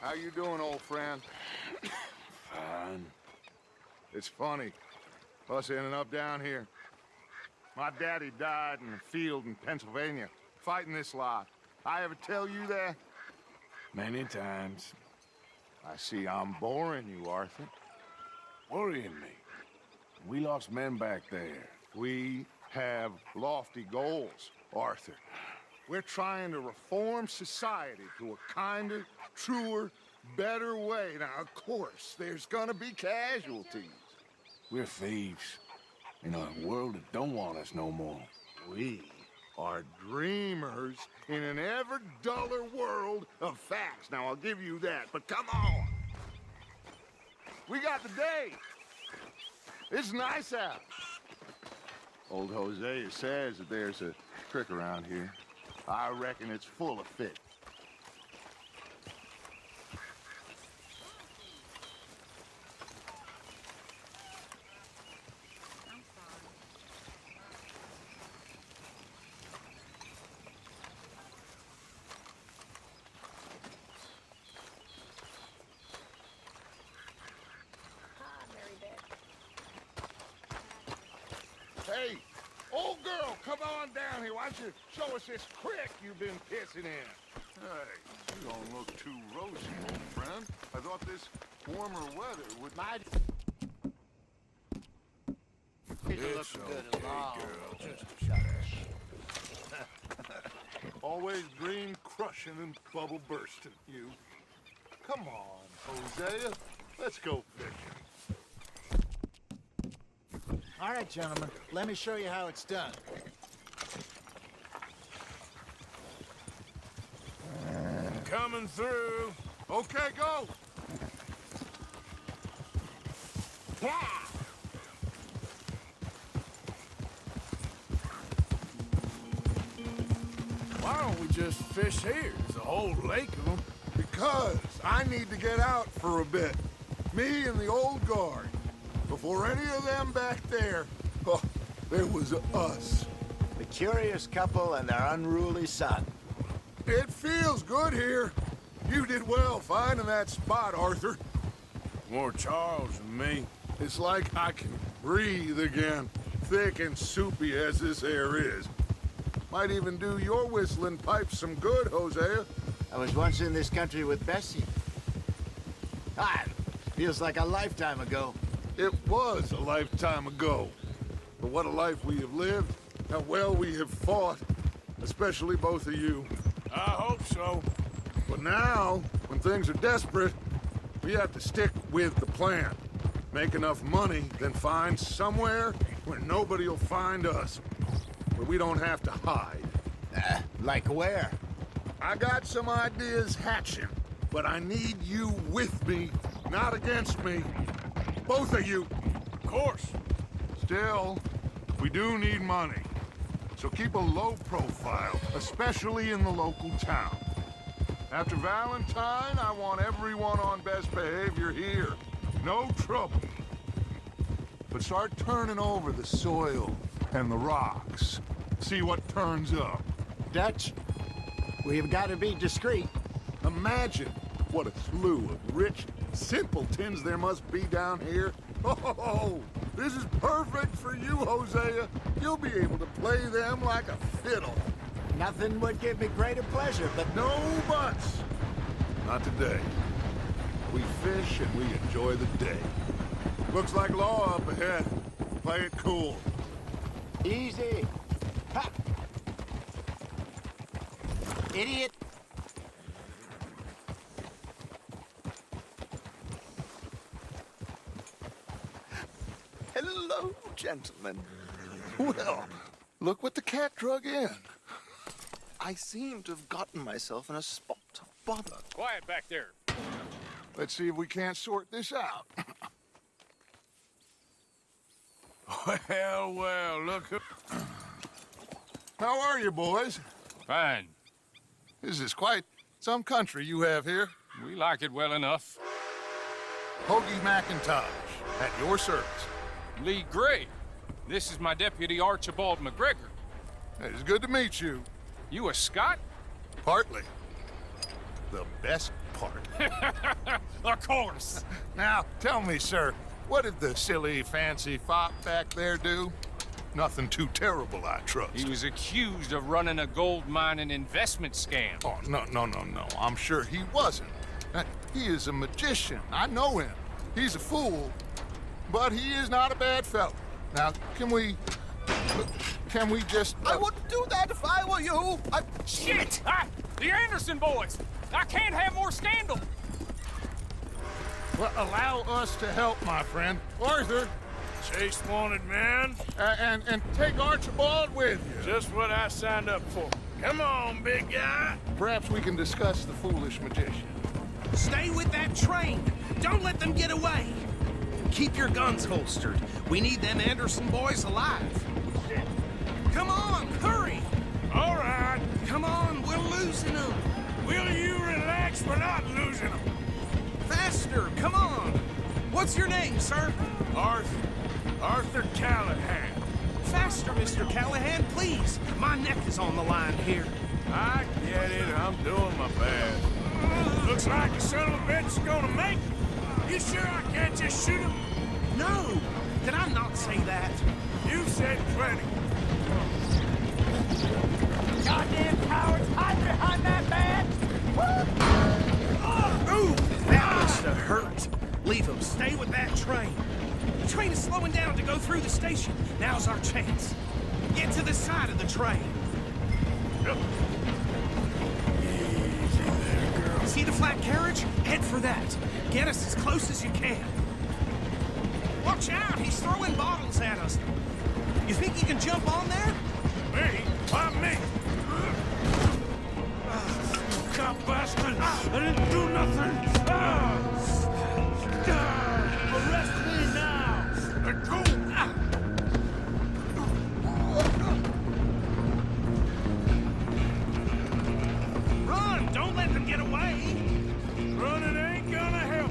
How you doing, old friend? Fine. It's funny, us ending up down here. My daddy died in a field in Pennsylvania, fighting this lot. I ever tell you that? Many times. I see I'm boring you, Arthur. Worrying me. We lost men back there. We have lofty goals, Arthur. We're trying to reform society to a kinder, truer, better way. Now, of course, there's gonna be casualties. We're thieves. In a world that don't want us no more. We are dreamers in an ever duller world of facts. Now, I'll give you that, but come on. We got the day. It's nice out. Old Hosea says that there's a trick around here. I reckon it's full of fit. Hey, old girl, come on down here. Why don't you show us this creek you've been pissing in? Hey, you don't look too rosy, old friend. I thought this warmer weather would... It's okay, girl. Just shut up. Always dream crushing and bubble bursting, you. Come on, Hosea. Let's go fishing. All right, gentlemen, let me show you how it's done. Coming through. Okay, go! Yeah! Why don't we just fish here? There's a whole lake of them. Because I need to get out for a bit. Me and the old guard. Before any of them back there, oh, there was us. The curious couple and their unruly son. It feels good here. You did well finding that spot, Arthur. More Charles than me. It's like I can breathe again, thick and soupy as this air is. Might even do your whistling pipes some good, Hosea. I was once in this country with Bessie. Feels like a lifetime ago. It was a lifetime ago. But what a life we have lived, how well we have fought, especially both of you. I hope so. But now, when things are desperate, we have to stick with the plan. Make enough money, then find somewhere where nobody will find us. Where we don't have to hide. Like where? I got some ideas hatching, but I need you with me, not against me. Both of you. Of course. Still, we do need money. So keep a low profile, especially in the local town. After Valentine, I want everyone on best behavior here. No trouble. But start turning over the soil and the rocks. See what turns up. Dutch, we've got to be discreet. Imagine what a slew of rich simpletons there must be down here. Oh, this is perfect for you, Hosea. You'll be able to play them like a fiddle. Nothing would give me greater pleasure, but No buts. Not today. We fish and we enjoy the day. Looks like law up ahead. Play it cool. easy. Ha! Idiot. Hello, gentlemen. Well, look what the cat drug in. I seem to have gotten myself in a spot of bother. Quiet back there. Let's see if we can't sort this out. Well, look who... How are you, boys? Fine. This is quite some country you have here. We like it well enough. Hoagie McIntosh, at your service. Lee Gray. This is my deputy Archibald McGregor. It's good to meet you. You a Scot? Partly. the best part. Of course. Now, tell me, sir, what did the silly, fancy fop back there do? Nothing too terrible, I trust. He was accused of running a gold mining investment scam. Oh, no. I'm sure he wasn't. He is a magician. I know him. He's a fool, but he is not a bad fellow. Now, can we just... I wouldn't do that if I were you. Shit! The Anderson boys! I can't have more scandal! Well, allow us to help, my friend. Arthur! Chase wanted man. And take Archibald with you. Just what I signed up for. Come on, big guy. Perhaps we can discuss the foolish magician. Stay with that train. Don't let them get away. Keep your guns holstered. We need them Anderson boys alive. Come on, hurry. All right. Come on, we're losing them. Will you relax? We're not losing them. Faster, come on. What's your name, sir? Arthur Callahan. Faster, Mr. Callahan, please. My neck is on the line here. I get it. I'm doing my best. Looks like the son of a bitch is gonna make it. You sure I can't just shoot him? No, did I not say that? You said plenty. Goddamn cowards, hide behind that man! Ooh, that must have hurt. Leave them. Stay with that train. The train is slowing down to go through the station. Now's our chance. Get to the side of the train. Easy there, girl. See the flat carriage? Head for that. Get us as close as you can. Watch out! He's throwing bottles at us. You think you can jump on there? Me? Why me? You cop bastard! I didn't do nothing! Arrest me now! Let go! Run! Don't let them get away! Running ain't gonna help.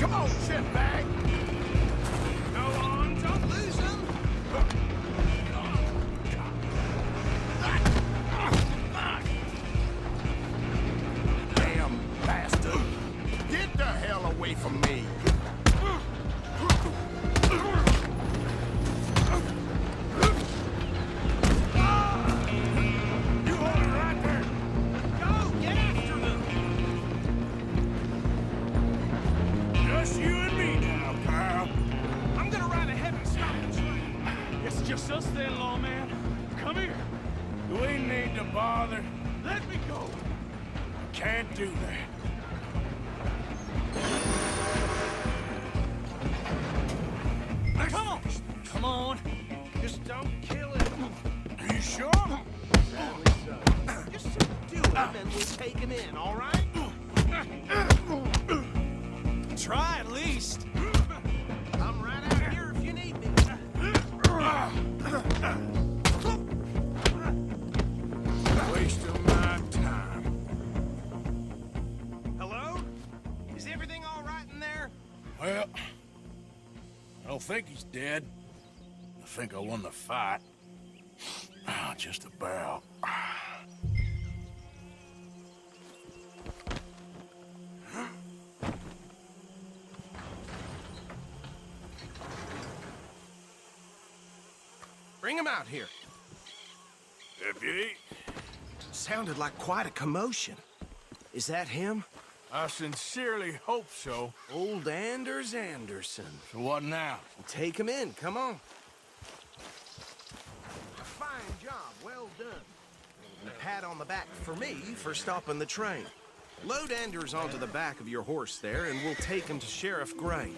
Come on, shitbag! Go on, don't lose them! Damn bastard! Get the hell away from me! You hold it right there. Go! Get after them! Just you and me now, pal. I'm gonna ride ahead and stop the train. It's just us then, lawman. Come here. Do we need to bother? Let me go. Can't do that. Come on! Come on! Just don't kill him. Are you sure? Just subdue him and we'll take him in, all right? Try at least. I'm right out here if you need me. Waste of my time. Hello? Is everything all right in there? Well, I don't think he's dead. I think I won the fight. Just about. Bring him out here. Deputy, Sounded like quite a commotion. Is that him? I sincerely hope so. Old Anders Anderson. So what now? Take him in, come on. A fine job, well done. And a pat on the back for me for stopping the train. Load Anders onto the back of your horse there, and we'll take him to Sheriff Gray.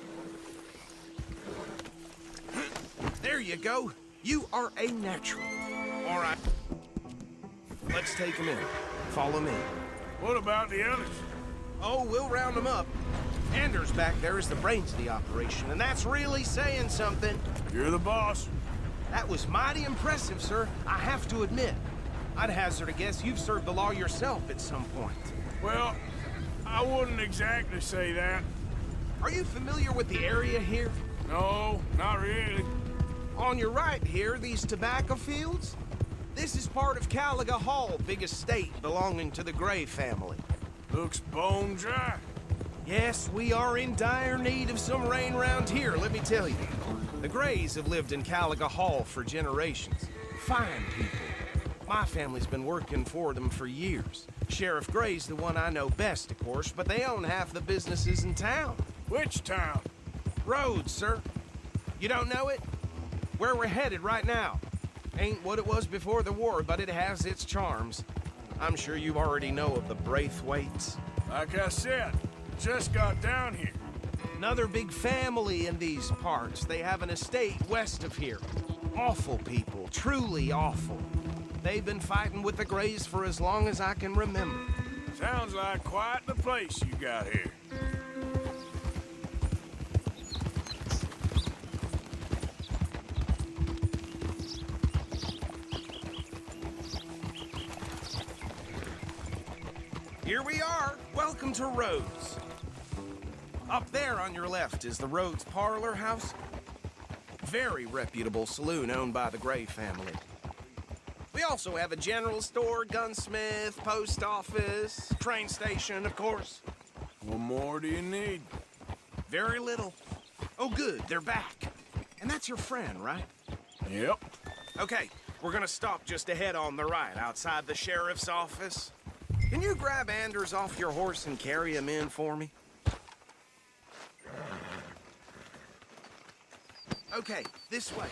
There you go. You are a natural. All right. Let's take him in. Follow me. What about the others? Oh, we'll round them up. Anders back there is the brains of the operation, and that's really saying something. You're the boss. That was mighty impressive, sir. I have to admit. I'd hazard a guess you've served the law yourself at some point. Well, I wouldn't exactly say that. Are you familiar with the area here? No, not really. On your right here, these tobacco fields? This is part of Caliga Hall, big estate belonging to the Gray family. Looks bone dry. Yes, we are in dire need of some rain round here, let me tell you. The Grays have lived in Caliga Hall for generations. Fine people. My family's been working for them for years. Sheriff Gray's the one I know best, of course, but they own half the businesses in town. Which town? Rhodes, sir. You don't know it? Where we're headed right now. Ain't what it was before the war, but it has its charms. I'm sure you already know of the Braithwaites. Like I said, just got down here. Another big family in these parts. They have an estate west of here. Awful people, truly awful. They've been fighting with the Grays for as long as I can remember. Sounds like quite the place you got here. Here we are. Welcome to Rhodes. Up there on your left is the Rhodes Parlor House. Very reputable saloon owned by the Gray family. We also have a general store, gunsmith, post office, train station, of course. What more do you need? Very little. Oh, good, they're back. And that's your friend, right? Yep. Okay, we're gonna stop just ahead on the right, outside the sheriff's office. Can you grab Anders off your horse and carry him in for me? Okay, this way.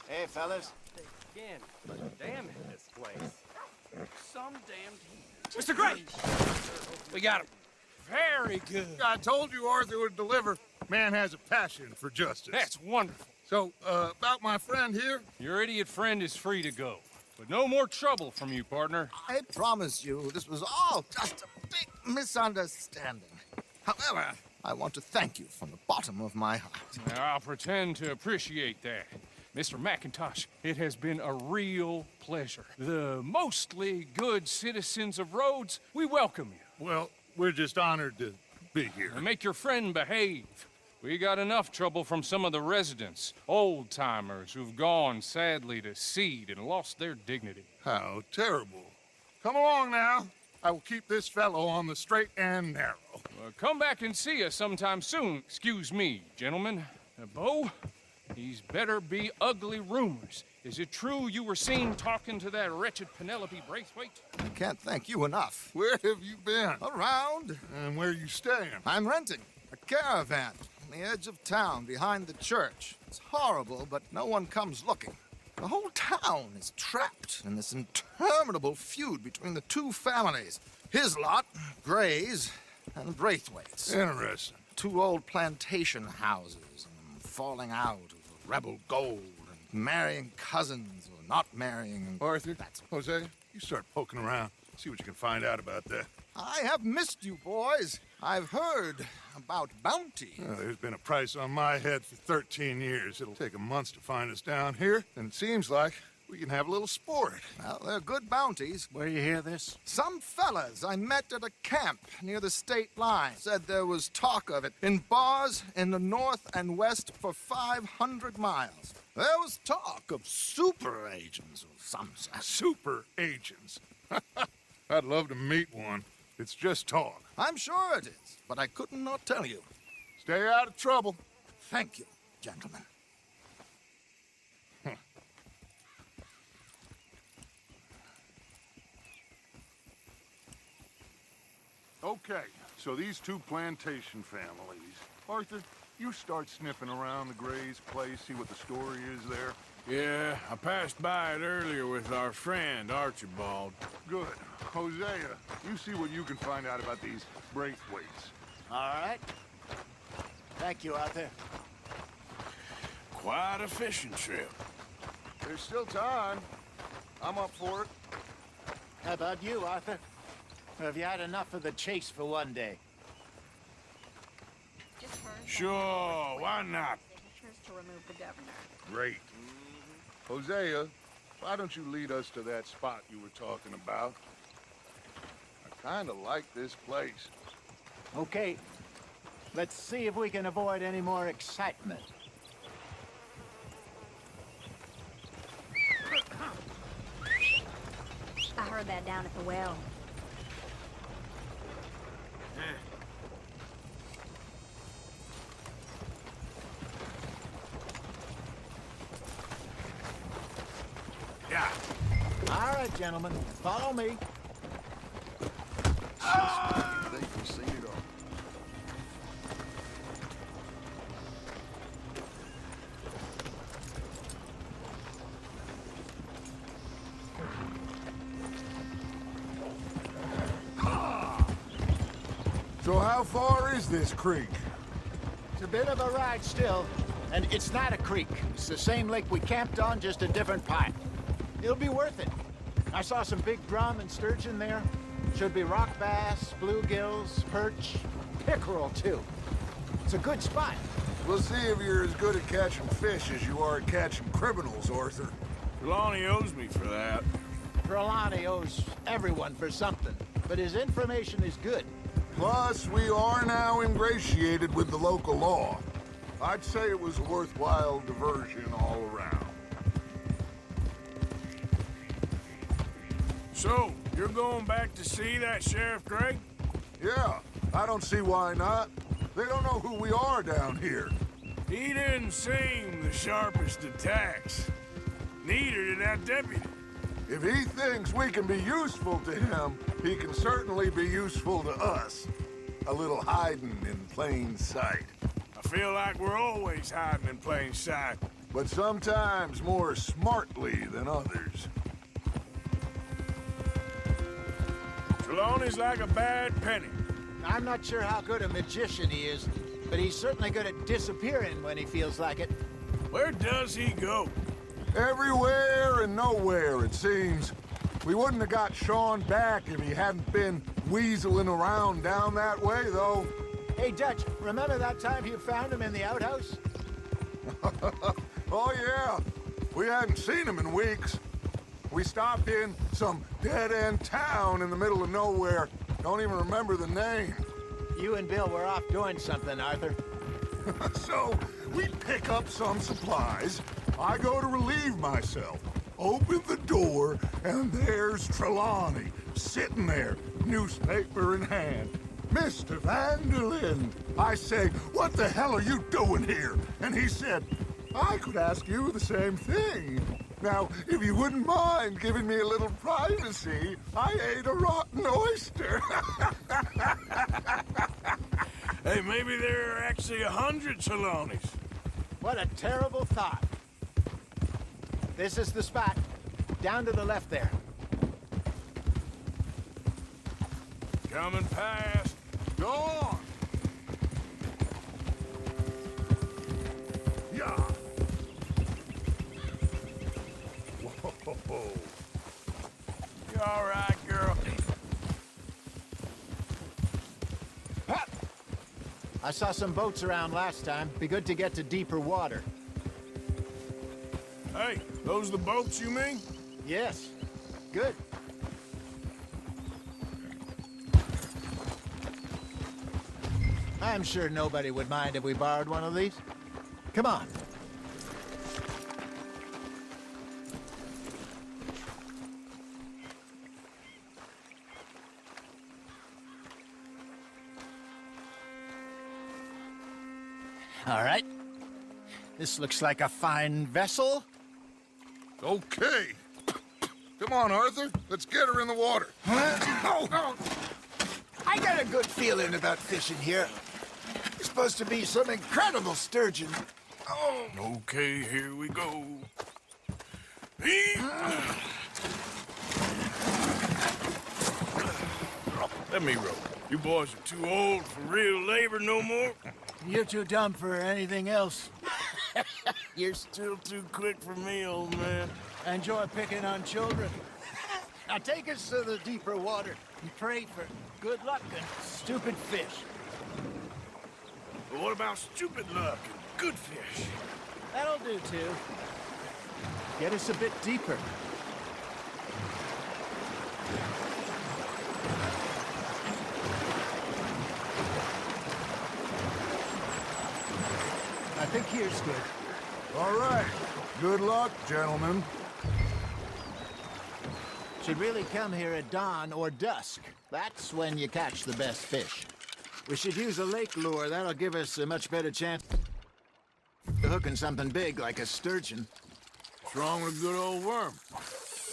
Hey, fellas. Again, damn in this place. Some damned heat. Mr. Gray! We got him. Very good. I told you Arthur would deliver. Man has a passion for justice. That's wonderful. So, about my friend here? Your idiot friend is free to go. But no more trouble from you, partner. I promise you, this was all just a big misunderstanding. However, I want to thank you from the bottom of my heart. Now, I'll pretend to appreciate that. Mr. McIntosh, it has been a real pleasure. The mostly good citizens of Rhodes, we welcome you. Well, we're just honored to be here. And make your friend behave. We got enough trouble from some of the residents, old-timers who've gone, sadly, to seed and lost their dignity. How terrible. Come along now. I will keep this fellow on the straight and narrow. Come back and see us sometime soon. Excuse me, gentlemen. Bo, these better be ugly rumors. Is it true you were seen talking to that wretched Penelope Braithwaite? I can't thank you enough. Where have you been? Around. And where you staying? I'm renting a caravan on the edge of town behind the church. It's horrible, but no one comes looking. The whole town is trapped in this interminable feud between the two families. His lot, Gray's, and Braithwaite's. Interesting. Two old plantation houses, and falling out of rebel gold, and marrying cousins or not marrying. Arthur, That's Jose, you start poking around. See what you can find out about that. I have missed you, boys. I've heard about bounty. There's been a price on my head for 13 years. It'll take a month to find us down here, and it seems like we can have a little sport. Well, they're good bounties. Where you hear this? Some fellas I met at a camp near the state line said there was talk of it in bars in the north and west for 500 miles. There was talk of super agents of some sort. Super agents. I'd love to meet one. It's just talk. I'm sure it is, but I couldn't not tell you. Stay out of trouble. Thank you, gentlemen. Okay, so these two plantation families. Arthur, you start sniffing around the Gray's place, see what the story is there. Yeah, I passed by it earlier with our friend, Archibald. Good. Hosea, you see what you can find out about these Braithwaites. All right. Thank you, Arthur. Quite a fishing trip. There's still time. I'm up for it. How about you, Arthur? Or have you had enough of the chase for one day? Sure, why not? To remove the governor. Great. Hosea, why don't you lead us to that spot you were talking about? I kind of like this place. Okay. Let's see if we can avoid any more excitement. I heard that down at the well. Yeah. All right, gentlemen, follow me. They can see it all. So how far is this creek? It's a bit of a ride still, and it's not a creek. It's the same lake we camped on, just a different part. It'll be worth it. I saw some big drum and sturgeon there. Should be rock bass, bluegills, perch, pickerel too. It's a good spot. We'll see if you're as good at catching fish as you are at catching criminals, Arthur. Trelawney owes me for that. Trelawney owes everyone for something, but his information is good. Plus, we are now ingratiated with the local law. I'd say it was a worthwhile diversion all around. So, you're going back to see that Sheriff Gray? Yeah, I don't see why not. They don't know who we are down here. He didn't seem the sharpest attacks. Neither did that deputy. If he thinks we can be useful to him, he can certainly be useful to us. A little hiding in plain sight. I feel like we're always hiding in plain sight. But sometimes more smartly than others. Trelawney's like a bad penny. I'm not sure how good a magician he is, but he's certainly good at disappearing when he feels like it. Where does he go? Everywhere and nowhere, it seems. We wouldn't have got Sean back if he hadn't been weaseling around down that way, though. Hey, Dutch, remember that time you found him in the outhouse? Oh, yeah. We hadn't seen him in weeks. We stopped in some dead-end town in the middle of nowhere. Don't even remember the name. You and Bill were off doing something, Arthur. So, we pick up some supplies. I go to relieve myself. Open the door, and there's Trelawney, sitting there, newspaper in hand. Mr. Vanderlyn. I say, what the hell are you doing here? And he said, I could ask you the same thing. Now, if you wouldn't mind giving me a little privacy, I ate a rotten oyster. Hey, maybe there are actually 100 Trelawneys. What a terrible thought. This is the spot. Down to the left there. Coming past. Go on. Yeah. Whoa. You all right, girl? I saw some boats around last time. Be good to get to deeper water. Hey, those the boats you mean? Yes. Good. I'm sure nobody would mind if we borrowed one of these. Come on. All right. This looks like a fine vessel. Okay. Come on, Arthur. Let's get her in the water. Oh. I got a good feeling about fishing here. It's supposed to be some incredible sturgeon. Oh. Okay, here we go. Let me row. You boys are too old for real labor no more. You're too dumb for anything else. You're still too quick for me, old man. Enjoy picking on children. Now take us to the deeper water and pray for good luck and stupid fish. But what about stupid luck and good fish? That'll do, too. Get us a bit deeper. here's good. All right. Good luck, gentlemen. Should really come here at dawn or dusk. That's when you catch the best fish. We should use a lake lure. That'll give us a much better chance of hooking something big like a sturgeon. What's wrong with a good old worm?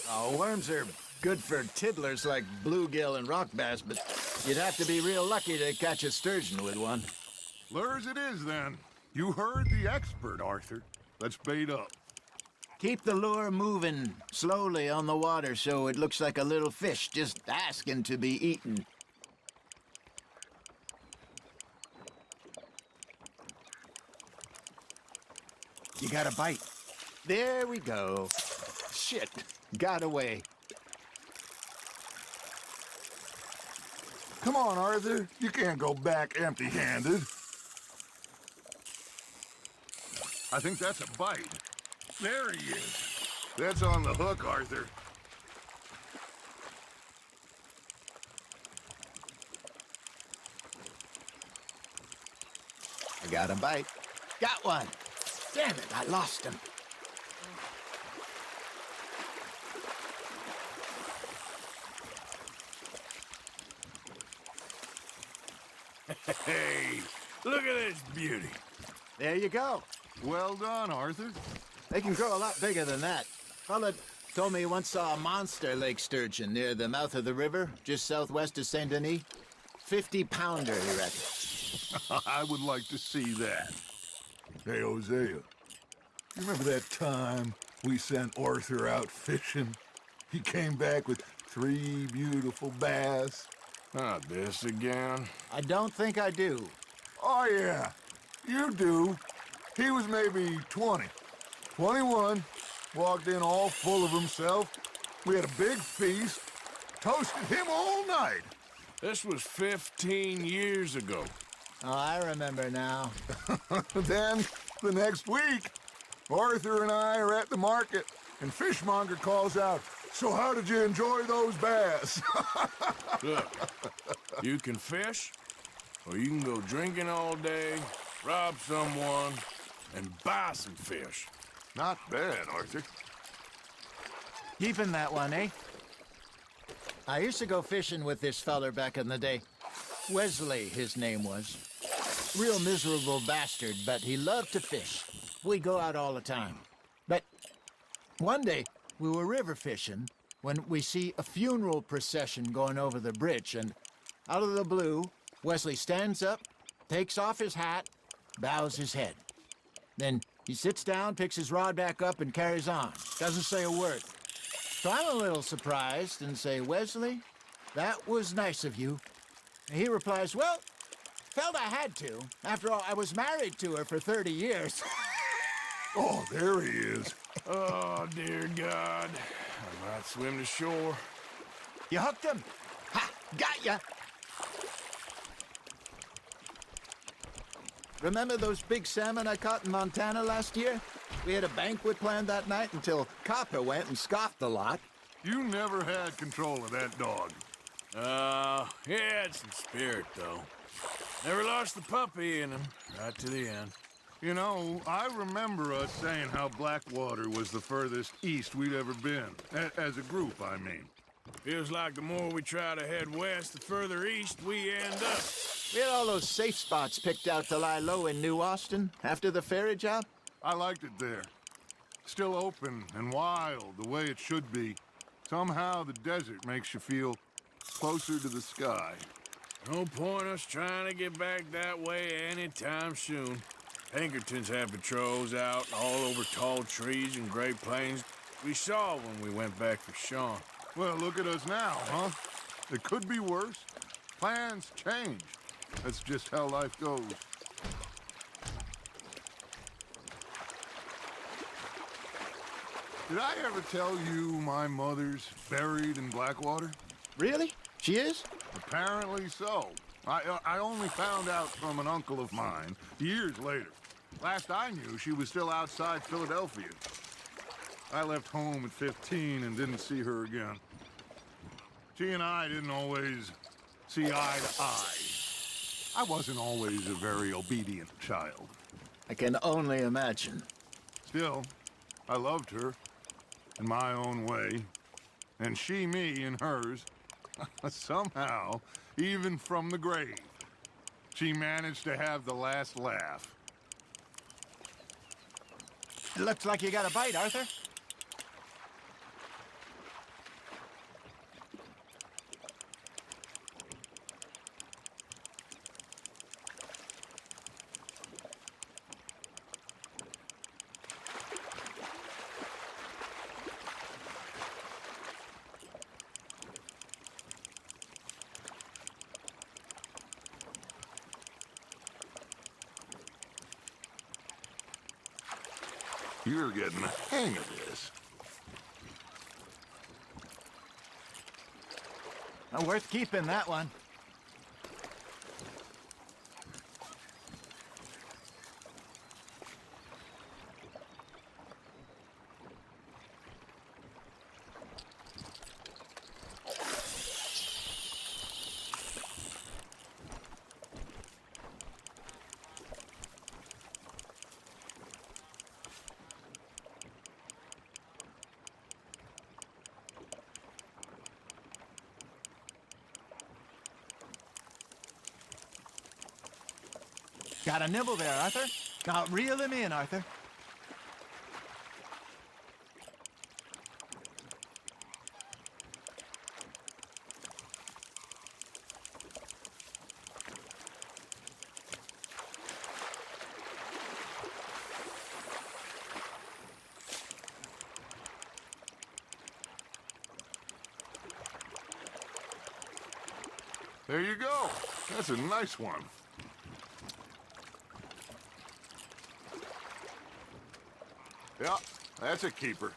Oh, worms are good for tiddlers like bluegill and rock bass, but you'd have to be real lucky to catch a sturgeon with one. Lures it is, then. You heard the expert, Arthur. Let's bait up. Keep the lure moving slowly on the water so it looks like a little fish just asking to be eaten. You got a bite. There we go. Shit, got away. Come on, Arthur. You can't go back empty-handed. I think that's a bite. There he is. That's on the hook, Arthur. I got a bite. Got one. Damn it, I lost him. Hey, look at this beauty. There you go. Well done, Arthur. They can grow a lot bigger than that. Fella told me he once saw a monster lake sturgeon near the mouth of the river, just southwest of Saint Denis. 50-pounder, he reckons. I would like to see that. Hey, Hosea, you remember that time we sent Arthur out fishing? He came back with 3 beautiful bass. Not this again. I don't think I do. Oh, yeah, you do. He was maybe 20, 21, walked in all full of himself. We had a big feast, toasted him all night. This was 15 years ago. Oh, I remember now. Then, the next week, Arthur and I are at the market, and Fishmonger calls out, "So how did you enjoy those bass?" Look, you can fish, or you can go drinking all day, rob someone, and buy some fish. Not bad, Arthur. Keeping that one, eh? I used to go fishing with this feller back in the day. Wesley, his name was. Real miserable bastard, but he loved to fish. We'd go out all the time. But one day, we were river fishing when we see a funeral procession going over the bridge, and out of the blue, Wesley stands up, takes off his hat, bows his head. Then he sits down, picks his rod back up, and carries on. Doesn't say a word. So I'm a little surprised and say, "Wesley, that was nice of you." And he replies, "Well, felt I had to. After all, I was married to her for 30 years. Oh, there he is. Oh, dear God. I might swim to shore. You hooked him? Ha! Got ya! Remember those big salmon I caught in Montana last year? We had a banquet planned that night until Copper went and scoffed a lot. You never had control of that dog. He had some spirit, though. Never lost the puppy in him, right to the end. You know, I remember us saying how Blackwater was the furthest east we'd ever been. As a group, I mean. Feels like the more we try to head west, the further east we end up. We had all those safe spots picked out to lie low in New Austin after the ferry job. I liked it there. Still open and wild, the way it should be. Somehow the desert makes you feel closer to the sky. No point us trying to get back that way anytime soon. Pinkertons have patrols out all over tall trees and Great Plains. We saw when we went back for Sean. Well, look at us now, huh? It could be worse. Plans change. That's just how life goes. Did I ever tell you my mother's buried in Blackwater? Really? She is? Apparently so. I only found out from an uncle of mine years later. Last I knew, she was still outside Philadelphia. I left home at 15 and didn't see her again. She and I didn't always see eye to eye. I wasn't always a very obedient child. I can only imagine. Still, I loved her in my own way, and she me in hers. Somehow, even from the grave, she managed to have the last laugh. Looks like you got a bite, Arthur. You're getting the hang of this. Worth keeping, that one. Got a nibble there, Arthur. Now reel him in, Arthur. There you go. That's a nice one. Yeah, that's a keeper.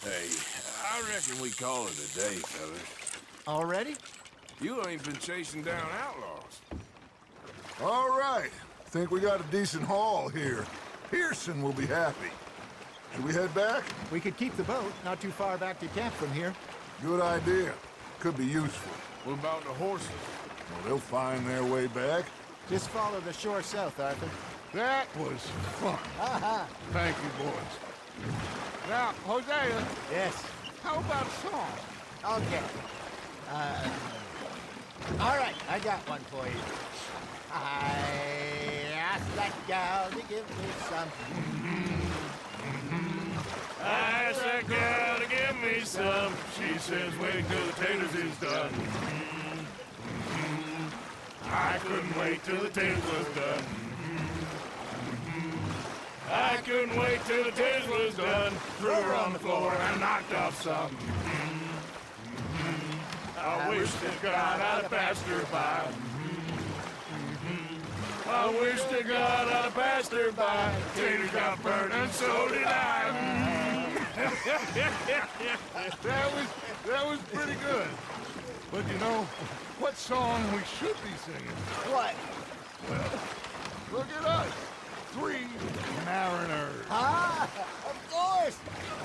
Hey, I reckon we call it a day, fellas. Already? You ain't been chasing down outlaws. All right. Think we got a decent haul here. Pearson will be happy. Should we head back? We could keep the boat not too far back to camp from here. Good idea. Could be useful. What about the horses? Well, they'll find their way back. Just follow the shore south, Arthur. That was fun. Thank you, boys. Now, Hosea, Yes. how about a song? Okay. All right, I got one for you. I asked that gal to give me some. I asked that gal to give me some. She says, wait till the taters is done. I couldn't wait till the taters was done. I couldn't wait till the taters was done. Threw her on the floor and knocked off some. I wish to God I'd have passed her by. I wish to God I'd have passed her by. Taters got burned and so did I. That was pretty good. But you know, what song we should be singing? What? Look at us. 3 mariners. Of course.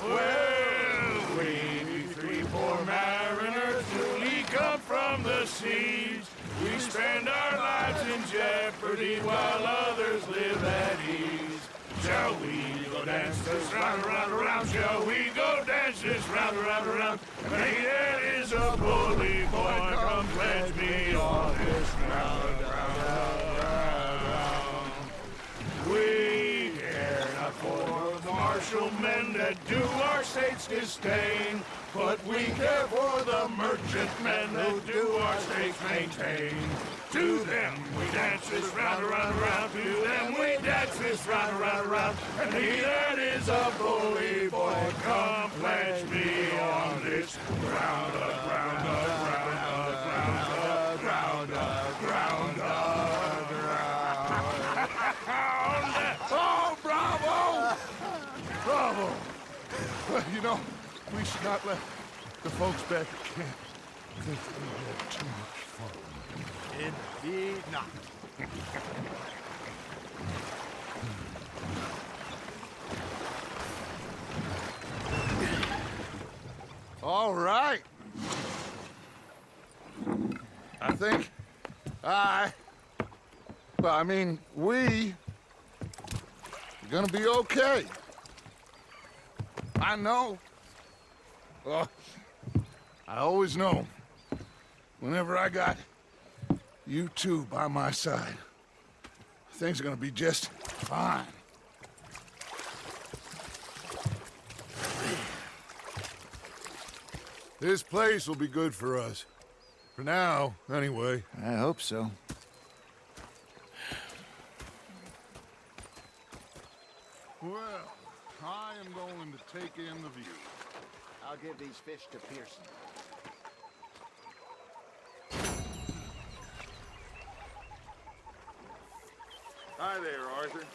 Well, we 3 poor mariners newly come from the seas. We spend our lives in jeopardy while others live at ease. Shall we go dance this round, around, around? Shall we go dance this round, around, around? Hey, that is a bully boy. Come pledge me on this round, round, round, round. We care not for the martial men that do our state's disdain, but we care for the merchant men that do our state's maintain. To them we dance this round, around, around. To them we dance this round, around, around. And he that is a bully boy, come pledge me on this ground up, ground up, ground up, ground up, ground up, ground up, ground up. Oh, bravo! Bravo! Well, you know, We should not let the folks back at camp think that we had too much fun. Indeed not. All right. I think we are gonna be okay. I know. I always know. Whenever I got you two by my side, things are gonna be just fine. This place will be good for us. For now, anyway. I hope so. Well, I am going to take in the view. I'll give these fish to Pearson. Hi there, Arthur.